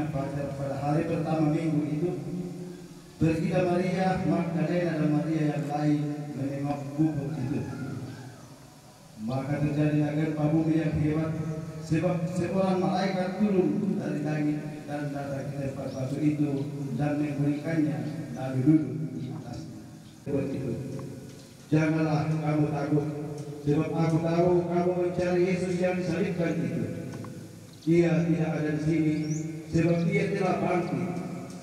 pada hari pertama minggu itu, pergilah Maria Magdalena dan Maria yang lain menengok kubur itu. Maka terjadi gempa bumi yang hebat, sebab seorang malaikat turun dari langit dan datang ke tempat batu itu dan memberikannya lalu duduk di atasnya. Begitu. Janganlah kamu takut, sebab aku tahu kamu mencari Yesus yang disalibkan itu. Dia tidak ada di sini, sebab dia telah bangkit,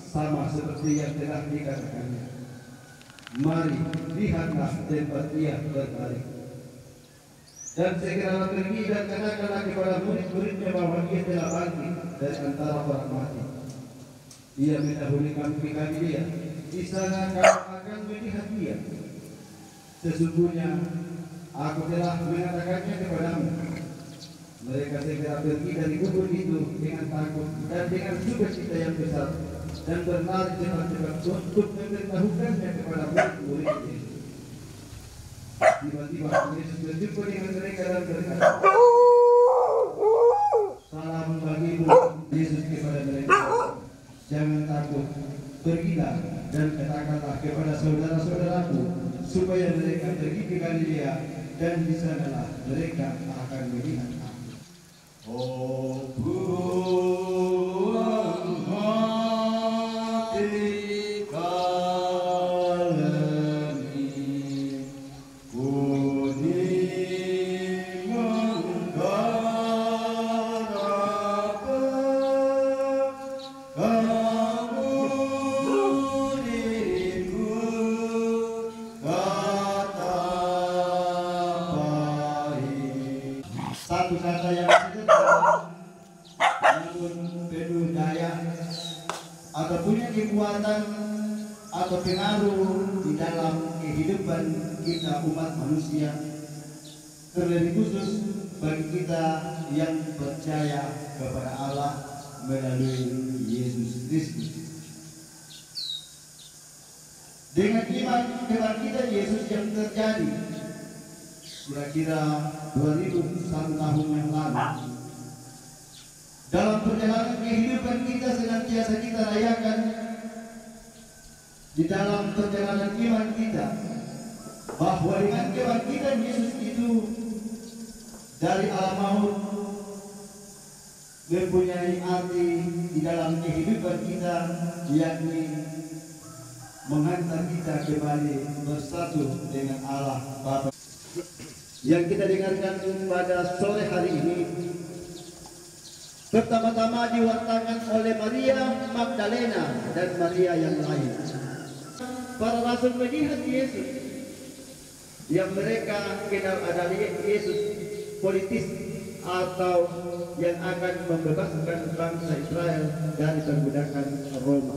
sama seperti yang telah dikatakannya. Mari, lihatlah tempat dia berbaring. Dan segeralah pergi dan katakanlah kepada murid-muridnya bahwa dia telah bangkit dari antara orang mati. Dia mendahului kami ke Galilea. Di sana kamu akan melihat dia. Sesungguhnya aku telah mengatakannya kepadamu. Mereka segera pergi dari kubur itu dengan takut dan dengan sukacita yang besar dan berlari cepat-cepat untuk memberitahukannya kepada murid-muridnya. Tiba-tiba Yesus berjumpa dengan mereka dan berkata, "Salam bagimu." Yesus kepada mereka, "Jangan takut, pergilah dan katakanlah kepada saudara-saudaraku supaya mereka pergi ke Galilea, dan di sanalah mereka akan melihat aku." Oh buang hati kalemi, budi menggarap kamu diriku, kata baik. Satu kata yang namun penuh daya atau punya kekuatan atau pengaruh di dalam kehidupan kita umat manusia, terlebih khusus bagi kita yang percaya kepada Allah melalui Yesus Kristus. Dengan iman kebangkitan Yesus yang terjadi kira-kira 2001 tahun yang lalu, dalam perjalanan kehidupan kita senantiasa kita rayakan di dalam perjalanan iman kita bahwa dengan kebangkitan Yesus itu dari alam maut mempunyai arti di dalam kehidupan kita, yakni menghantar kita kembali bersatu dengan Allah Bapa. Yang kita dengarkan pada sore hari ini pertama-tama diwartakan oleh Maria Magdalena dan Maria yang lain. Para rasul melihat Yesus yang mereka kenal adalah Yesus politis atau yang akan membebaskan bangsa Israel dari perbudakan Roma.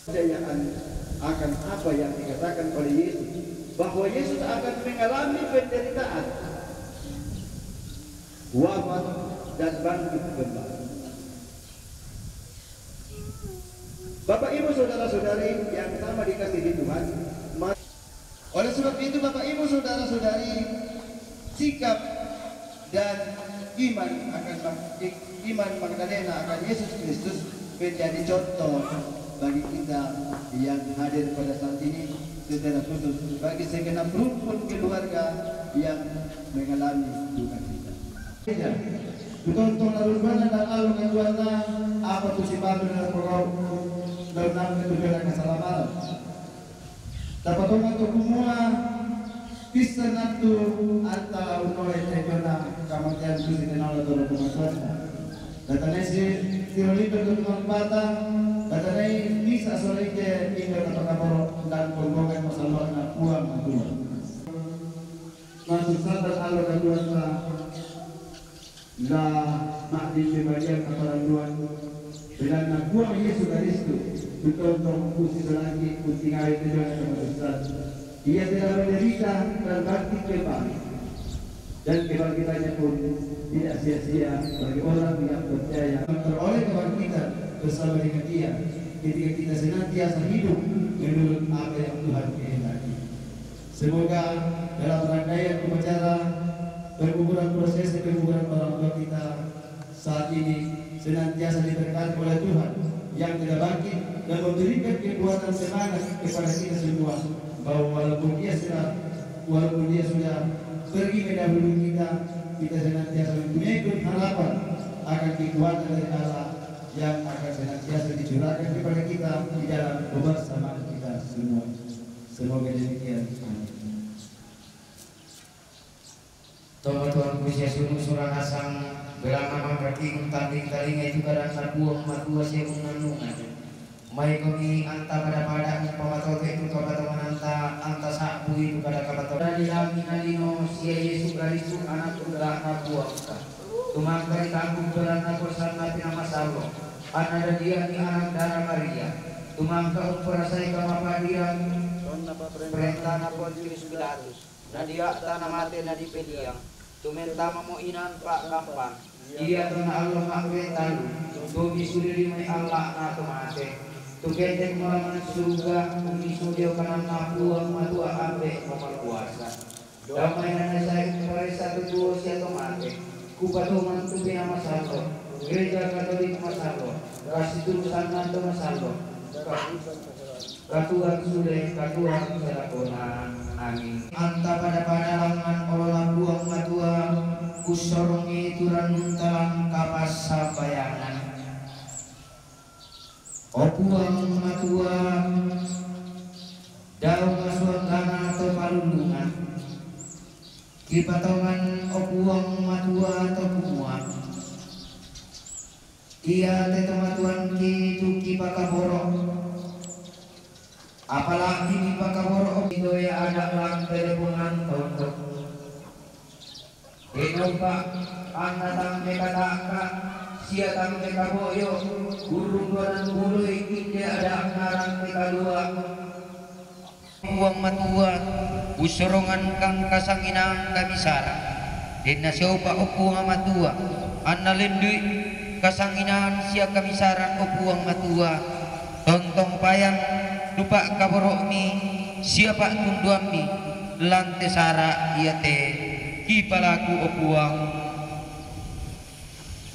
Percayaan akan apa yang dikatakan oleh Yesus, bahwa Yesus akan mengalami penderitaan, wafat dan bangkit kembali. Bapak Ibu saudara-saudari yang sama dikasihi Tuhan, oleh sebab itu Bapak Ibu saudara-saudari, sikap dan iman Magdalena akan Yesus Kristus menjadi contoh bagi kita yang hadir pada saat ini, secara khusus bagi segenap rumpun keluarga yang mengalami duka cita. Betul-betul lalu mana dan lalu kejuana apa tu si baru dan perau dalam ketujuan keselamatan. Dapat untuk semua bisa nanti antara unoe tejona kemudian tu di dalam lalu pemasukan. Datanya si teolito untuk batang, datanya bisa sore ke tinggal kapal dan pembangunan masalah uang. Masuk sadar lalu kejuana na makdisipayan kaparanduan bilang nabuang Yesus Kristo untuk kusi selagi kusi ngarit dengan kemanusiaan. Ia telah menderita dan bangkit kembali, dan kebangkitannya pun tidak sia-sia bagi orang yang percaya memperoleh kebangkitan bersama dengan Dia ketika kita senantiasa hidup menurut apa yang Tuhan kehendaki. Semoga dalam rangkaian upacara penguburan prosesi penguburan orang tua kita saat ini senantiasa diberkati oleh Tuhan yang telah bangkit dan memberikan kekuatan semangat kepada kita semua, bahwa walaupun dia sudah pergi mendahului kita senantiasa mempunyai harapan akan kekuatan dari Allah yang akan senantiasa dicurahkan kepada kita di dalam kebersamaan kita semua. Semoga demikian. Tuhan Gusti Yesus surah asang belang nama berarti tanding talinga itu kadang sabuang matua siya menganungan. May kami anta pada pamatoke itu kabatongan anta sabu itu kada kabatongan. Dari kami nalino siya Yesus Kristo anak ulah nabuang ka. Tumangkay tanggung belang na bersama pinamasalo. Ana dia ni anak darah Maria. Tumangka perasai kamapadiran perintah na Pontius Pilatus. Nadia tanah mati na di pediang. Tumenta mo inan pa kampang. Iya to na Allah makwe talu. Tumi suri may Allah na tumate. Tuketek malaman surga umi sudio kanan nabuang madua ambe mamakuasa. Damay na nasay pare satu duo siya tumate. Kupatungan tubi na masalo. Gereja Katolik masalo. Kasiturusan nanto masalo. Katuhan sule katuhan selakona. Amin. Anta pada langan olah buang matua kusorongi turan muntalan kapas sabayangan. Opuang matua daun kasuang kana atau palundungan. Kipatongan opuang matua atau kumua. Ia tetomatuan ki tuki pakaborok. Apalagi di pakaboro itu ya ada lang teleponan tonton. Ino pak anda tang mekataka sia tang mekaboyo burung dan bulu ini ada ngarang mekadua. Uang matua usorongan kang kasanginang kami sarang. Dina siopa upuang matua anna lendui kasanginang sia kami sarang upuang matua tontong payang. Lupa kaborok mi siapa tunduan mi lante sara iya te kipalaku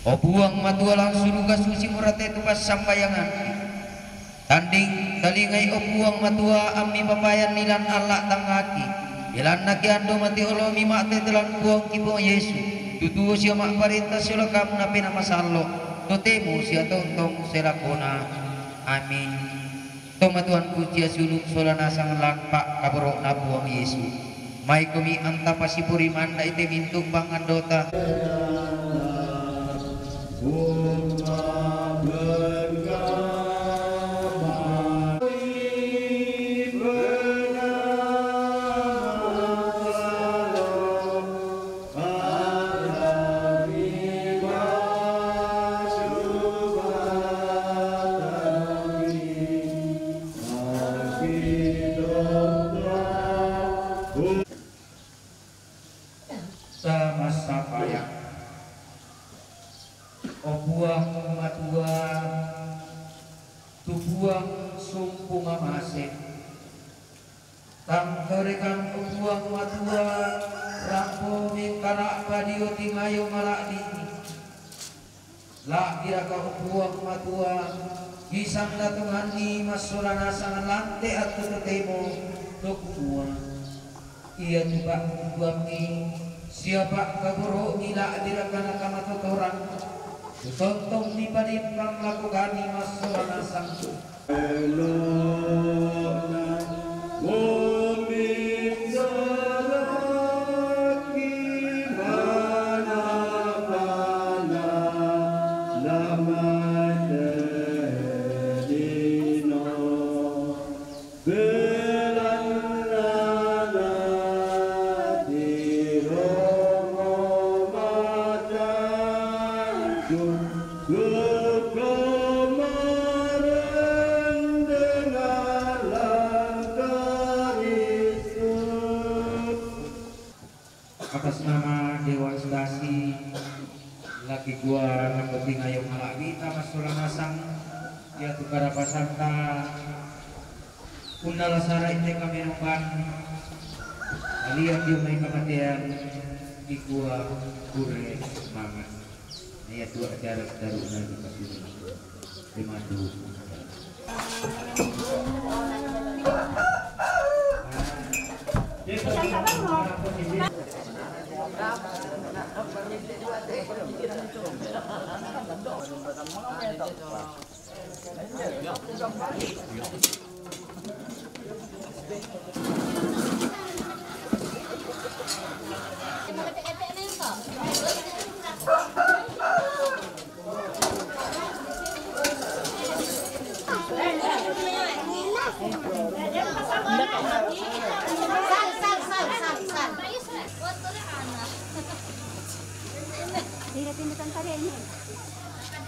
opuang matua langsung lugas susi murate tu pas sambayangan tanding talingai opuang matua ami papayan nilan Allah tangaki ilan nakiando mati olo mi mate telan buang kibo Yesu tutu siya mak parenta sila kam na pinamasallo totemo siya tontong selakona. Amin. Toma Tuhan puji suluk solana sang lampak kaborok na buang Yesu. May kami anta pasipuri manda ite mintuk bangandota. Obuang matua tubuang sumpung amase tang torikan obuang matua rampo mingkara padio tingayo malak dini la diraka obuang matua kisang datungan ni masulana sangan lante at tututemo tukua iya tubak buang ni siapa kaburo nila diraka nakamato orang tontong di panimpang lakukan ni masulana sangsu. bersama Dewan Stasi laki gua nangguti ngayong malaki tamas sulang asang ya tukara pasanta undala sarai te kami nomban alian dia may kematian di gua kure semangat ya tu acara daru nanti pasti di madu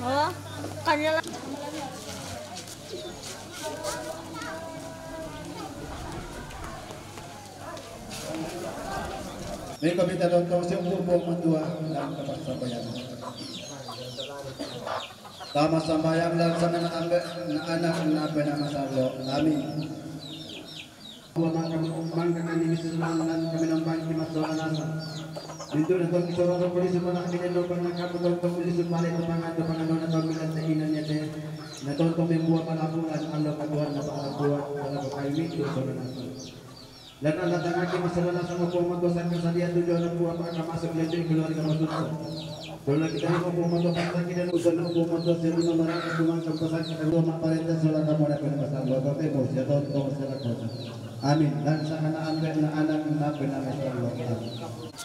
Oh, kanila. May kami talong si Umubong Mandua ng kapagsabayan. Tama sa bayang lang sa na anak na pinamasalo. Amin. Mangkakan ini sesulangan kami nambang di masalah nasa. Dito na itong isorong ng polis mo na kinilopan ng kapatong ng polis balik ng mga panganon na pamilat na inan niya din. Natontong may buwa palabulan ang lapaguan na palabuan wala ko kayo ito sa nasa. Dan Allah tangaki masalah nasa mo po magwasan kasalian doon ng buwa pagkamasok nito yung keluarga matuto. Kung kita mo po magwasan kita ng usan ng po magwasan sa mga maraming kumang kampasan sa kaluma parintan sa lang mo na pinapasang babae mo siya tontong sa lakota. Amin. Dan sa kanaan na anak na pinapasang babae.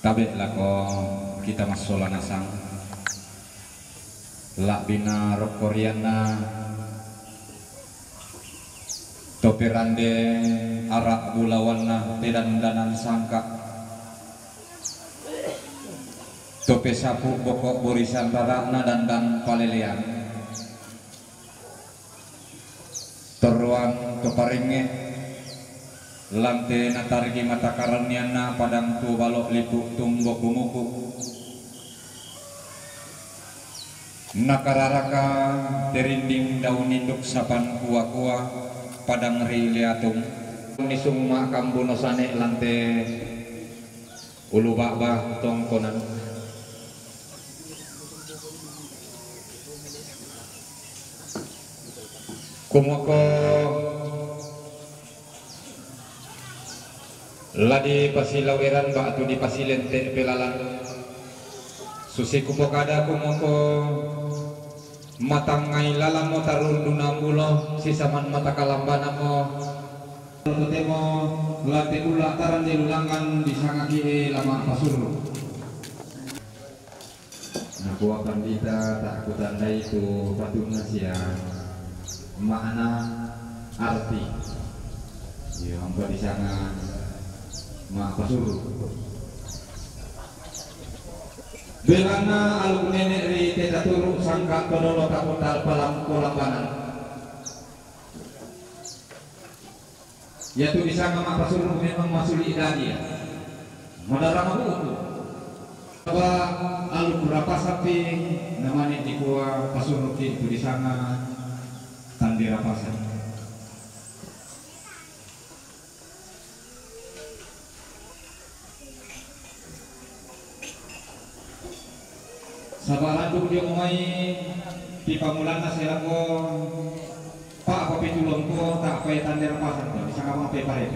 Kabeh lako kita masola nasang lak bina rokoriana topirande arak bulawanna tedan danan sangka tope sapu bokok burisan tarakna dan palelian teruang keparinge lante natargi mata karaniana padang tu balok lipuk tunggok bumuku nakararaka terinding daun induk sapan kuah-kuah padang riliatung nisung makam bunosane lante ulu bakbah tongkonan kumoko ladi pasilawiran batu di pasilente pelalan susi kupokada kumoko matangai lalamo tarunduna mulo sisaman mata kalambana mo temo late ula taran di ulangan disangaki lama pasur nah buah pandita tak kutanda itu patungna sia makna arti ya ampa disanga mak pasuru belana aluk nenek ri teta turu sangka kodolo takutal palam kolambanan yaitu disanga mak pasuru memang masuli idadi ya madarama buku apa aluk berapa sapi namanya di gua pasuru itu disanga tandira pasar sabaran dia ngomai di pamulana selako pak apa pitulong ko tak pay tandera pasar to bisa ka pay pare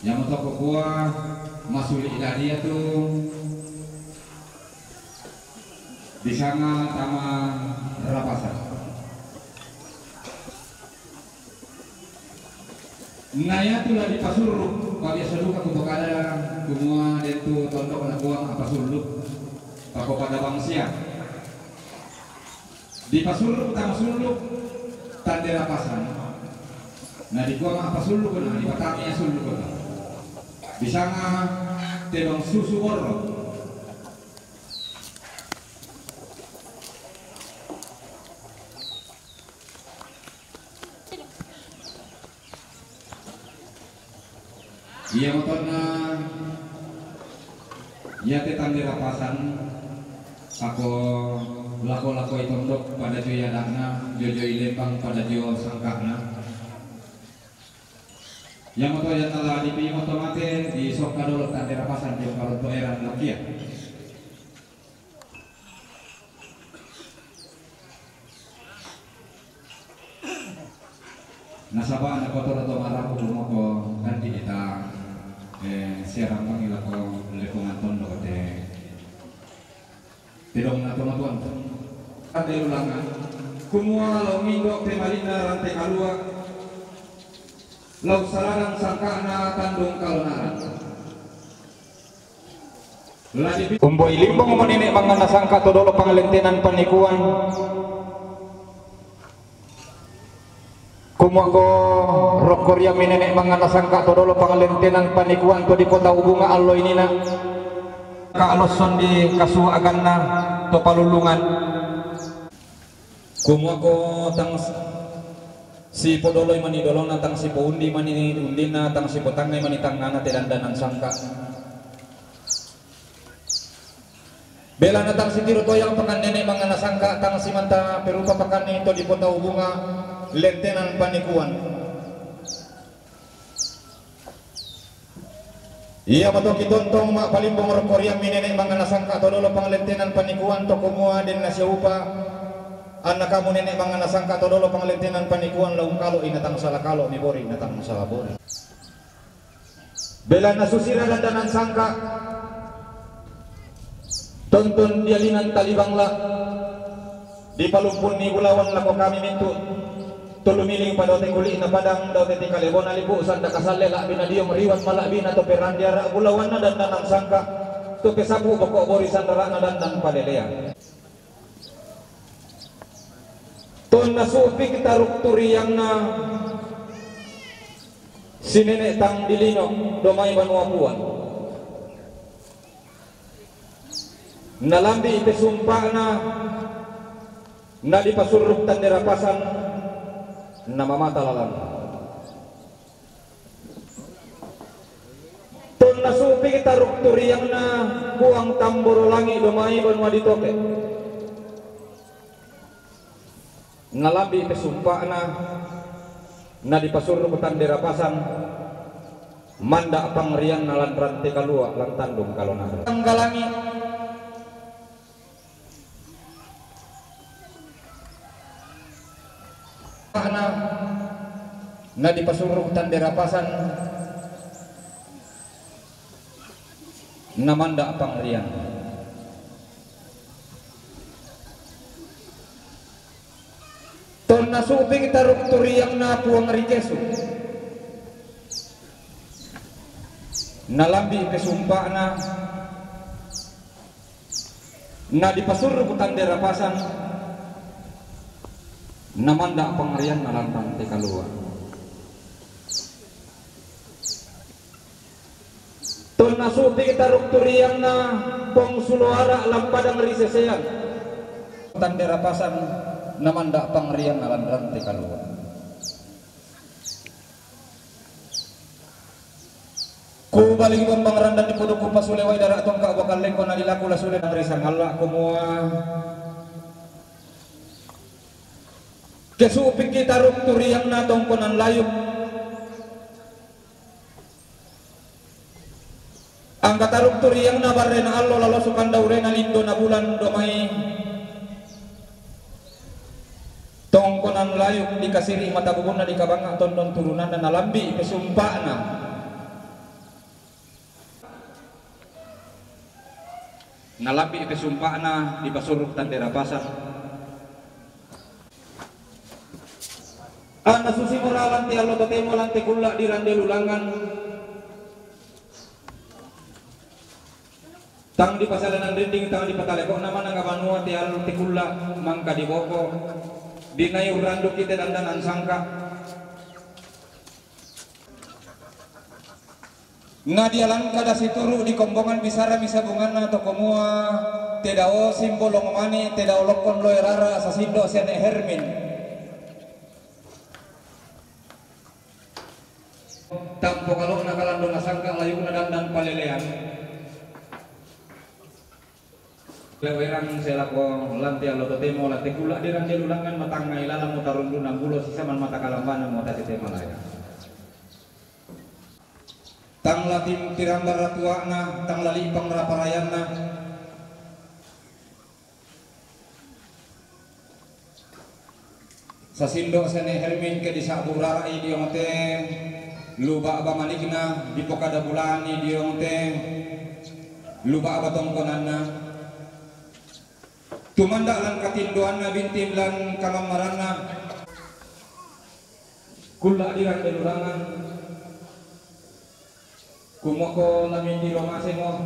yang untuk kuah masuli iladia tu di sana tama rapasan naya tu lah di pasuruk kalau biasa luka kubakada kumua dan tu tontok anak buang apa suluk tako pada bangsia di pasuluk tang suluk tandera pasan. Nah di gua apa suluk na di batangnya suluk na. Bisa nga tedong susu oro. Iya motor na iya tandera pasan. Ako lako-lako itondok pada joya dana, jojo ilempang pada jo sangkana. Yang moto ya telah dipilih moto mate di soka dulu tandera pasan jo kalau to eran lakia. Nasaba anak kotor atau marah ko mo kan di kita siarang pangila ko lekungan tondok te. Tidong na tuan-tuan ada ulangan kumua lau mindok temalina rantai kalua lau sarang sangkana tandung kalonaran Umboy limbong maninik mga nasangka todolo pangalentenan panikuan kumua ko rokoria minenek mga nasangka todolo pangalentenan panikuan to di kota Ubunga alloy nina kaaloson di kasuagan na to palulungan kumua ko tang si podoloy mani dolona tang si poundi mani undina tang si potangay mani tangana tedandanan sangka bela na tang si tiro toyang pakan nenek mga nasangka tang si manta perupa pakan ito di kota Ubunga lentenan panikuan. Iya betul kitontong mak palimbong rokoriam minenek mga nasangka todolo pangalentenan panikuan to kumua din nasya upa anak kamu nenek mga nasangka todolo pangalentenan panikuan laung kalo inatang salah kalo ni bori inatang salah bori bela nasusira dandanan sangka tonton dialinan talibangla di palumpun ni bulawan lako kami mintu tulumiling pada otek kuli na padang daw teti kalebon alibu sanda kasalle la binadiyo meriwan malak bina to perandiara bulawan na dandan sangka to pesabu boko bori sandara na dandan padelean to nasupi kita rukturi yang na sinenek tang dilino domay banuapuan nalambi ipesumpa na dipasurup tandera pasan nama mata lalang ton nasupi kita rukturi yang na buang tambur langi domai banua ditoke nalambi pesumpa na dipasurup tandera pasan manda pangrian nalan rantai kalua lang tandung kalona tanggalangi na dipasuruh tandera pasan namanda pangrian ton nasupi kita rukturi yang na puang rikesu nalambi kesumpa na dipasuruh tandera pasan namanda pangrian nalan te kalua ton nasupi kita rukturi yang na pong suluara lampadang risesean tandera pasan namanda pangrian nalan te kalua ku balik pembangaran dan dipuduk ku pasulewai darak tongka bakal lengko na dilaku lasule ng risang Allah kumua kesupik kita rukturi yang na tongkonan layuk angkat rukturi yang na barrena allo lalo sukan daurena lindo na bulan domai tongkonan layuk dikasiri mata bubuna di kabanga tondon turunan dan nalambi pesumpana nalambi pesumpana di pasuruh tandera pasan Ana susi moralan ti allo totemo lan te kulla di rande lulangan Tang di pasalanan rinding tang di pataleko nama nang kabanua ti alun ti kulla mangka di boko dinayu randuk kita dandanan sangka ngadialan kada situru di kombongan bisara bisa bungan atau komua tedao simbol longomani tedao lokon loerara sasindo sene hermin tampo kalau nakalandong nasangka layu na dandan palelean lewerang selako lantia loto temo late gula diran jelulangan matang ngailala mo tarundu nang gulo sisaman mata kalambana mo tati tema laya tang latim tirambar ratuana tang lali pang raparayanna sasindo sene hermin ke disaburai dionte luba aba maligna dipokada bulani dionte luba aba tongkonanna tumanda lan katinduan na bintim lan kamamaranna kula diran belurangan kumoko lamin di romase mo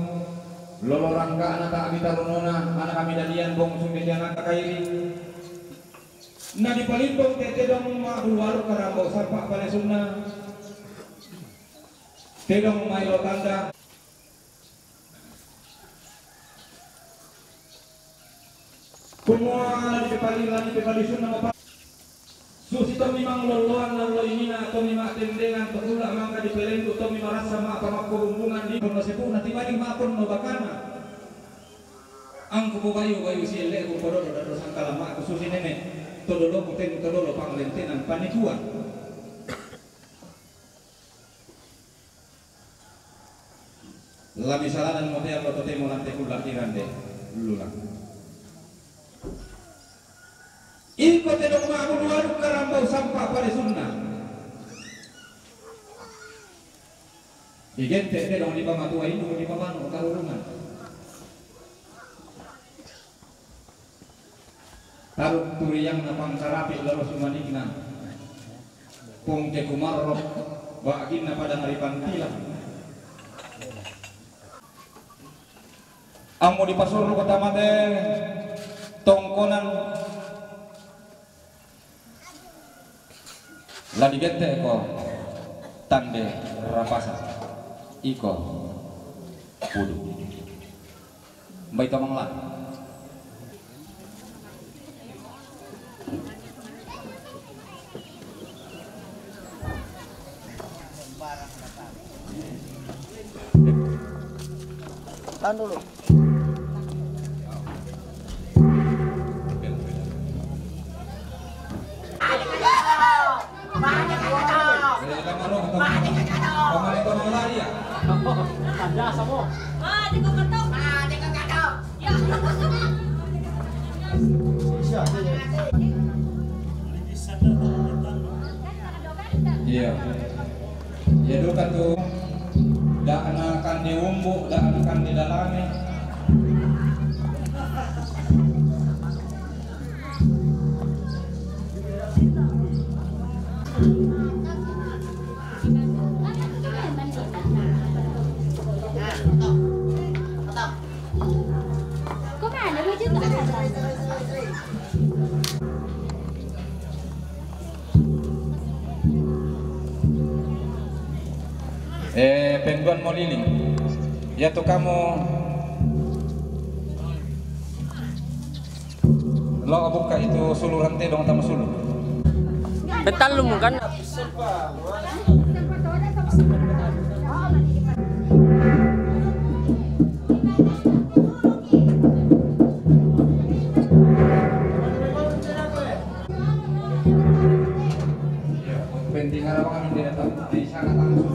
lolorangka anak abita runona anak kami dalian bong sumedi anak kairi na di palimbong tetedong maulwaru karambau sarpa pale sunna tedong mailo tanda semua di palisun nama susi to memang loloan lolo ini na to memang tendengan pegula mangka di pelendu to memang rasa ma apa hubungan di kono sepu nanti balik mapun no bakana ang kubo bayu si ele ko kodo do sangkala ma susi nene to dolo kuten to dolo panglentenan panikuan labi salanan mo te to temo lante kula irande lululang Iko tedong maulwaru karambau sampah pada sunnah. Igente tedong di pamatua inu di pamanu karurungan. Taruh turiyang napang sarapi lalu sumanikna. Pungke kumarrok bagin na pada ngaripan tilang. Amo di pasuru kota mate tongkonan la digente ko tande rapasa iko pudu mbay tamang lan tahan dulu. Iya. Ya dulu kan tuh dak akan diumbuk, dak akan didalami. Penduan mau liling ya tuh kamu lo buka itu suluran teh dong tamu sulu Betal lu kan? penting apa kami tidak tahu di sana langsung.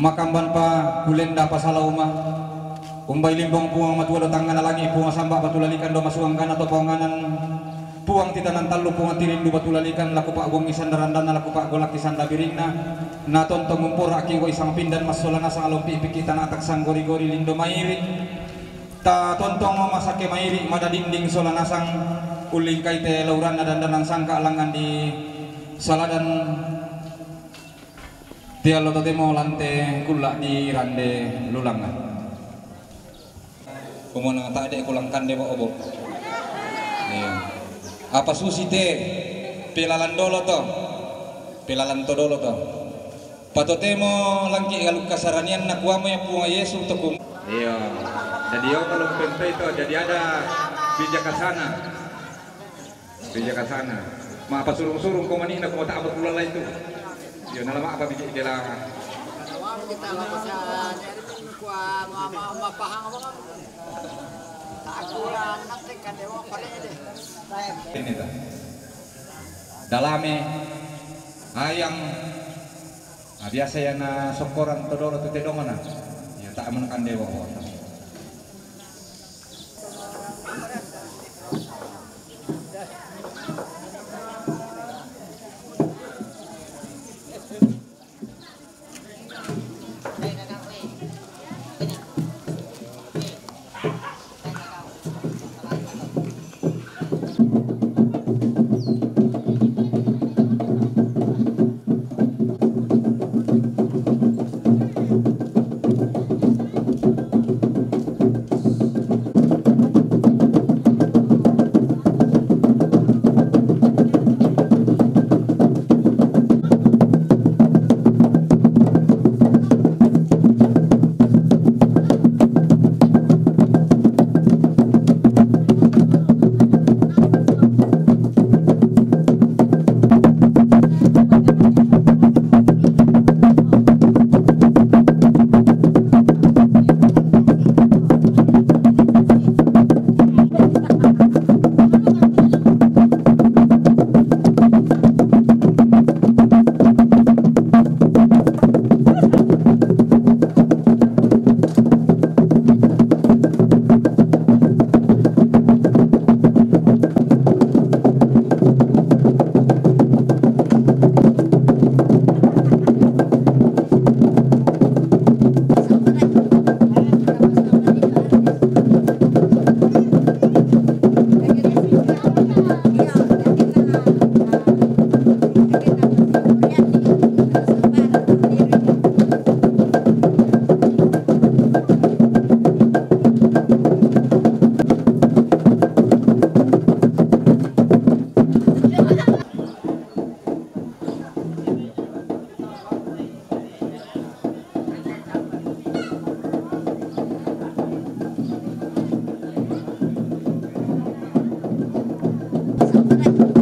makamban pa kulenda pa salauma umbay limbong puang matuwa tangan nalangi puang samba patulalikan do masuang kana to panganan puang titanan talu puang tirindu batulalikan laku pak gong isan darandan laku pak golak isan labirigna na tontong ngumpur aki go isang pindan masolana sa alompi pikitan atak sang gori-gori lindo mairi ta tontong masake mairi madadinding solana sang uling kaite lauran na dandanan sangka alangan di saladan tialo temo lante kula di rande lulangan kumona tade kulangkan dewa obo apa susi te pilalan dolo to patotemo langki galuk kasaranian nakuamo yang punga Yesus tokum iya jadi yo kalau pempe itu jadi ada bijakasana ma apa surung-surung ko manina ko ta abot ulala itu yo nalama apa bijak dela kita lapasa dari kuwa mapahang apa akuran nanti kan dewa pare deh ini ta dalame ayang biasa ya na sokoran todoro tetedongana ya tak menekan dewa Sampai